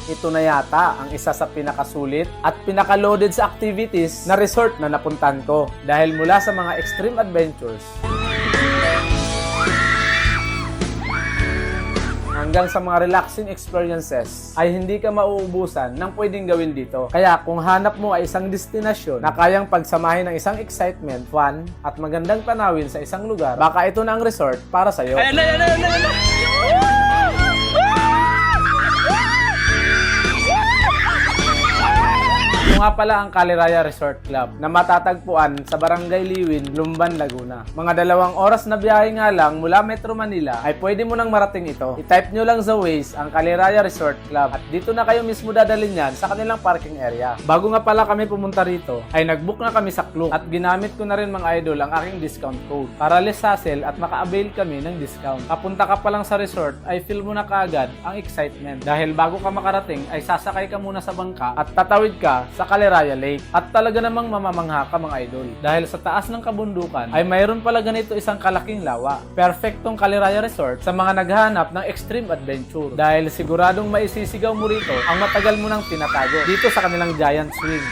ito na yata ang isa sa pinakasulit at pinakaloaded sa activities na resort na napuntan ko. Dahil mula sa mga extreme adventures hanggang sa mga relaxing experiences ay hindi ka mauubusan ng pwedeng gawin dito. Kaya kung hanap mo ay isang destinasyon na kayang pagsamahin ng isang excitement, fun, at magandang tanawin sa isang lugar, baka ito na ang resort para sa'yo. Ito nga pala ang Caliraya Resort Club na matatagpuan sa Barangay Liwin, Lumban, Laguna. Mga 2 oras na biyahe nga lang mula Metro Manila ay pwede mo nang marating ito. I-type nyo lang sa Waze ang Caliraya Resort Club at dito na kayo mismo dadalhin yan sa kanilang parking area. Bago nga pala kami pumunta rito ay nagbook na kami sa Klook at ginamit ko na rin mga idol ang aking discount code para less hassle at maka-avail kami ng discount. Kapunta ka pa lang sa resort ay feel mo na kaagad ang excitement dahil bago ka makarating ay sasakay ka muna sa bangka at tatawid ka sa Caliraya Lake. At talaga namang mamamangha ka mga idol. Dahil sa taas ng kabundukan ay mayroon pala ganito isang kalaking lawa. Perfectong Caliraya Resort sa mga naghahanap ng extreme adventure. Dahil siguradong maisisigaw mo rito ang matagal mo nang tinatago dito sa kanilang giant swing.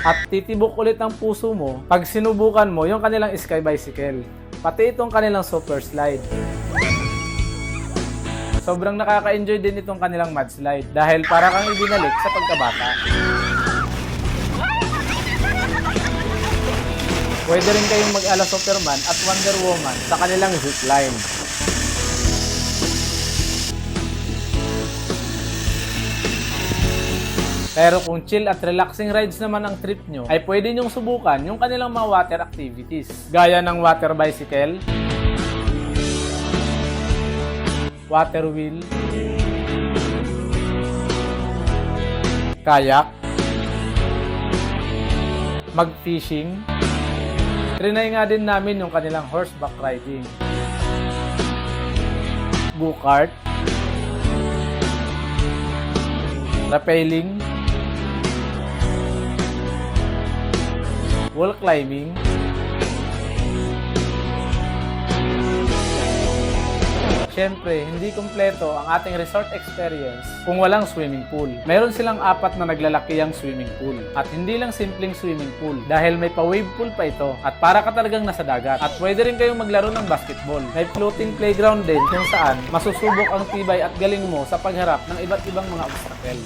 At titibok ulit ang puso mo pag sinubukan mo yung kanilang sky bicycle. Pati itong kanilang super slide. Sobrang nakaka-enjoy din itong kanilang mudslide dahil para kang ibinalik sa pagkabata. Pwede rin kayong mag-ala Superman at Wonder Woman sa kanilang zipline. Pero kung chill at relaxing rides naman ang trip nyo, ay pwede nyong subukan yung kanilang mga water activities. Gaya ng water bicycle, water wheel, kayak, mag-fishing. Trinay nga din namin yung kanilang horseback riding, go-kart, rappelling, wall climbing, Siyempre, hindi kumpleto ang ating resort experience kung walang swimming pool. Meron silang 4 na naglalakihang swimming pool. At hindi lang simpleng swimming pool dahil may pa-wave pool pa ito at para ka talagang nasa dagat. At pwede rin kayong maglaro ng basketball. May floating playground din kung saan masusubok ang tibay at galing mo sa pagharap ng iba't ibang mga obstacle.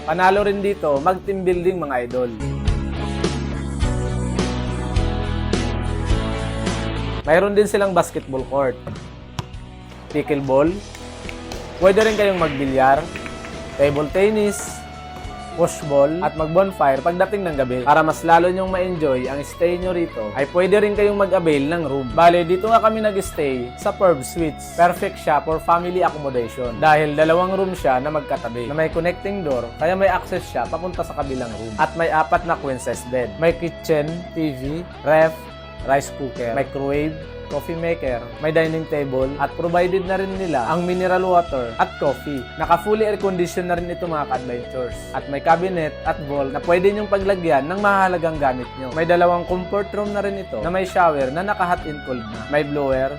Panalo rin dito mag-team building mga idol. Mayroon din silang basketball court, pickleball, pwede rin kayong magbilyar, table tennis, pushball, at mag-bonfire pagdating ng gabi. Para mas lalo nyong ma-enjoy ang stay nyo rito, ay pwede rin kayong mag-avail ng room. Bale, dito nga kami nag-stay sa Perv Suites. Perfect siya for family accommodation dahil 2 room siya na magkatabi, na may connecting door, kaya may access siya papunta sa kabilang room. At may 4 na queen size bed. May kitchen, TV, ref, rice cooker, microwave, coffee maker, may dining table, at provided na rin nila ang mineral water at coffee. Naka-fully air condition na rin ito mga ka-adventures. At may cabinet at vault na pwede nyong paglagyan ng mahalagang gamit nyo. May 2 comfort room na rin ito na may shower na naka-hot and cold na. May blower,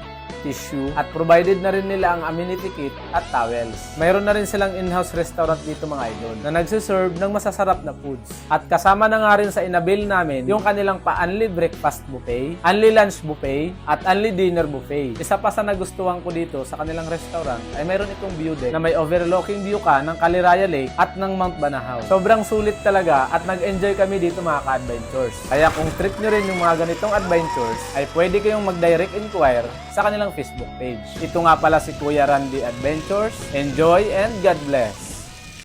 tissue, at provided na rin nila ang amenity kit at towels. Mayroon na rin silang in-house restaurant dito mga idol na nagsiserve ng masasarap na foods. At kasama na nga rin sa inabil namin yung kanilang pa-unli breakfast buffet, unli lunch buffet, at unli dinner buffet. Isa pa sa nagustuhan ko dito sa kanilang restaurant ay mayroon itong view deck na may overlooking view ka ng Caliraya Lake at ng Mount Banahaw. Sobrang sulit talaga at nag-enjoy kami dito mga ka-adventures. Kaya kung trip nyo rin yung mga ganitong adventures, ay pwede kayong mag-direct inquire sa kanilang Facebook page. Ito nga pala si Kuya Randy Adventures. Enjoy and God bless!